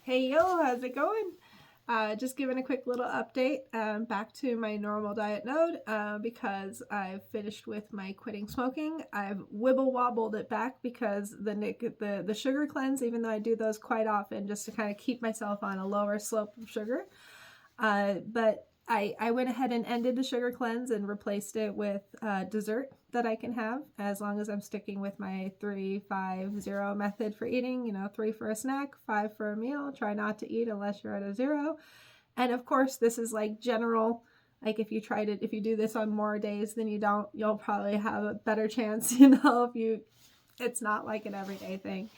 Hey yo, how's it going? Just giving a quick little update back to my normal diet node because I've finished with my quitting smoking. I've wibble wobbled it back because the sugar cleanse, even though I do those quite often just to kind of keep myself on a lower slope of sugar, but I went ahead and ended the sugar cleanse and replaced it with dessert that I can have as long as I'm sticking with my 3-5-0 method for eating. 3 for a snack, 5 for a meal. Try not to eat unless you're at a 0. And of course, this is like general. Like if you do this on more days than you don't, you'll probably have a better chance. It's not like an everyday thing.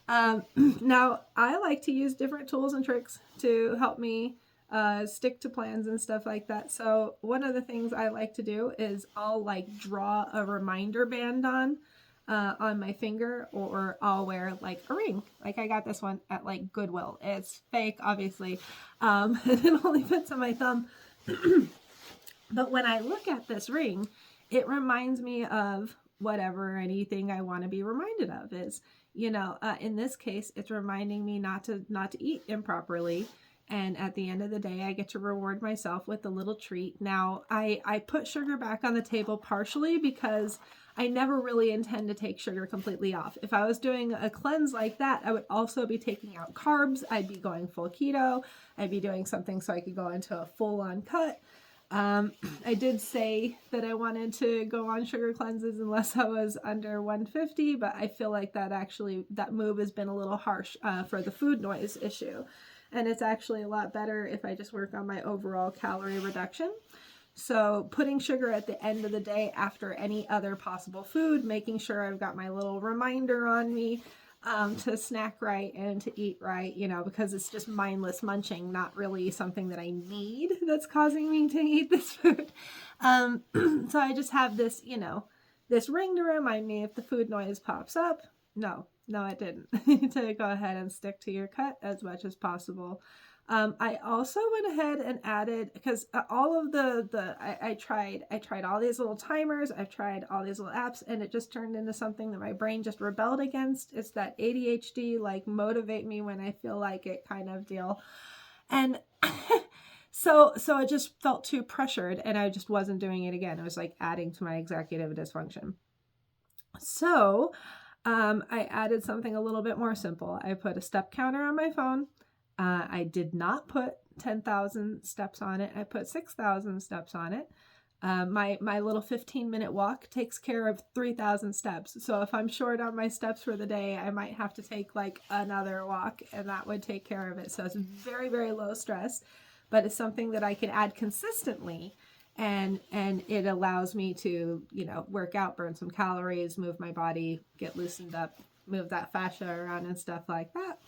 Now, I like to use different tools and tricks to help me stick to plans and stuff like that. So one of the things I like to do is I'll like draw a reminder band on my finger, or I'll wear like a ring. Like I got this one at like Goodwill. It's fake, obviously. It only fits on my thumb. But when I look at this ring, it reminds me of whatever anything I want to be reminded of is. In this case, it's reminding me not to eat improperly. And at the end of the day, I get to reward myself with a little treat. Now, I put sugar back on the table partially because I never really intend to take sugar completely off. If I was doing a cleanse like that, I would also be taking out carbs. I'd be going full keto. I'd be doing something so I could go into a full-on cut. I did say that I wanted to go on sugar cleanses unless I was under 150, but I feel like that move has been a little harsh for the food noise issue. And it's actually a lot better if I just work on my overall calorie reduction. So putting sugar at the end of the day after any other possible food, making sure I've got my little reminder on me to snack right and to eat right, because it's just mindless munching, not really something that I need that's causing me to eat this food. So I just have this, this ring to remind me if the food noise pops up. No, it didn't. You need to go ahead and stick to your cut as much as possible. I also went ahead and added, because all of I tried all these little timers, I've tried all these little apps, and it just turned into something that my brain just rebelled against. It's that ADHD, like motivate me when I feel like it kind of deal. And so it just felt too pressured and I just wasn't doing it again. It was like adding to my executive dysfunction. So I added something a little bit more simple. I put a step counter on my phone. I did not put 10,000 steps on it. I put 6,000 steps on it. My little 15-minute walk takes care of 3,000 steps. So if I'm short on my steps for the day, I might have to take like another walk and that would take care of it. So it's very, very low stress, but it's something that I can add consistently. And it allows me to, work out, burn some calories, move my body, get loosened up, move that fascia around and stuff like that.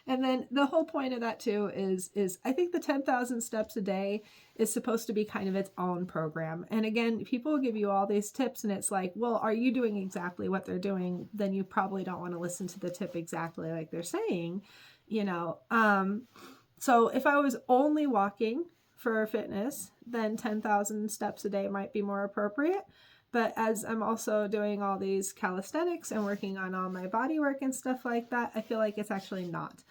And then the whole point of that too is I think the 10,000 steps a day is supposed to be kind of its own program. And again, people give you all these tips and it's like, well, are you doing exactly what they're doing? Then you probably don't want to listen to the tip exactly like they're saying, So if I was only walking for fitness, then 10,000 steps a day might be more appropriate. But as I'm also doing all these calisthenics and working on all my body work and stuff like that, I feel like it's actually not.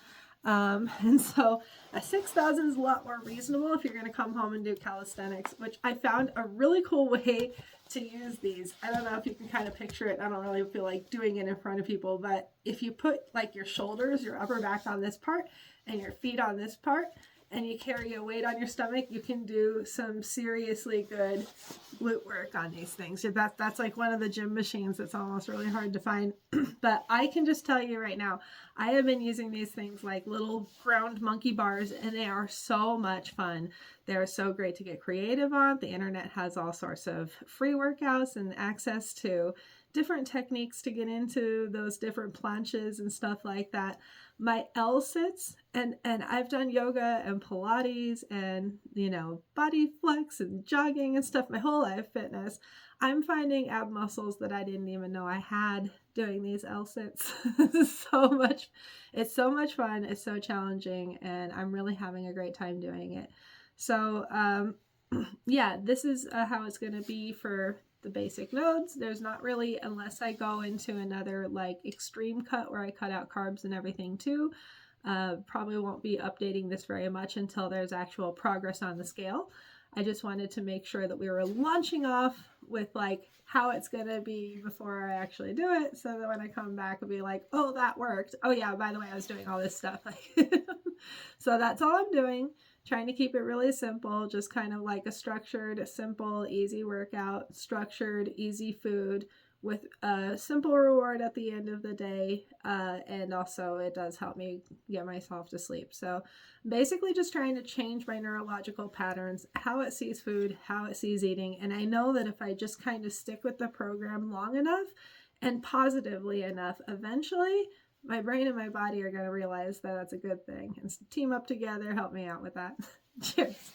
And so a 6,000 is a lot more reasonable if you're going to come home and do calisthenics, which I found a really cool way to use these. I don't know if you can kind of picture it. I don't really feel like doing it in front of people, but if you put like your shoulders, your upper back on this part and your feet on this part, and you carry a weight on your stomach, you can do some seriously good glute work on these things. So that's like one of the gym machines that's almost really hard to find. But I can just tell you right now, I have been using these things like little ground monkey bars, and they are so much fun. They're so great to get creative on. The internet has all sorts of free workouts and access to different techniques to get into those different planches and stuff like that. My L sits, and I've done yoga and Pilates and, body flex and jogging and stuff my whole life, fitness. I'm finding ab muscles that I didn't even know I had doing these L sits. It's so much fun. It's so challenging, and I'm really having a great time doing it. So, yeah, this is how it's going to be for the basic nodes. There's not really, unless I go into another like extreme cut where I cut out carbs and everything too, Probably won't be updating this very much until there's actual progress on the scale. I just wanted to make sure that we were launching off with like how it's going to be before I actually do it, so that when I come back I'll be like, oh, that worked. Oh yeah, by the way, I was doing all this stuff. So that's all I'm doing. Trying to keep it really simple, just kind of like a structured, simple, easy workout, structured, easy food with a simple reward at the end of the day. And also it does help me get myself to sleep. So basically just trying to change my neurological patterns, how it sees food, how it sees eating. And I know that if I just kind of stick with the program long enough and positively enough, eventually my brain and my body are going to realize that that's a good thing and team up together, help me out with that. Cheers.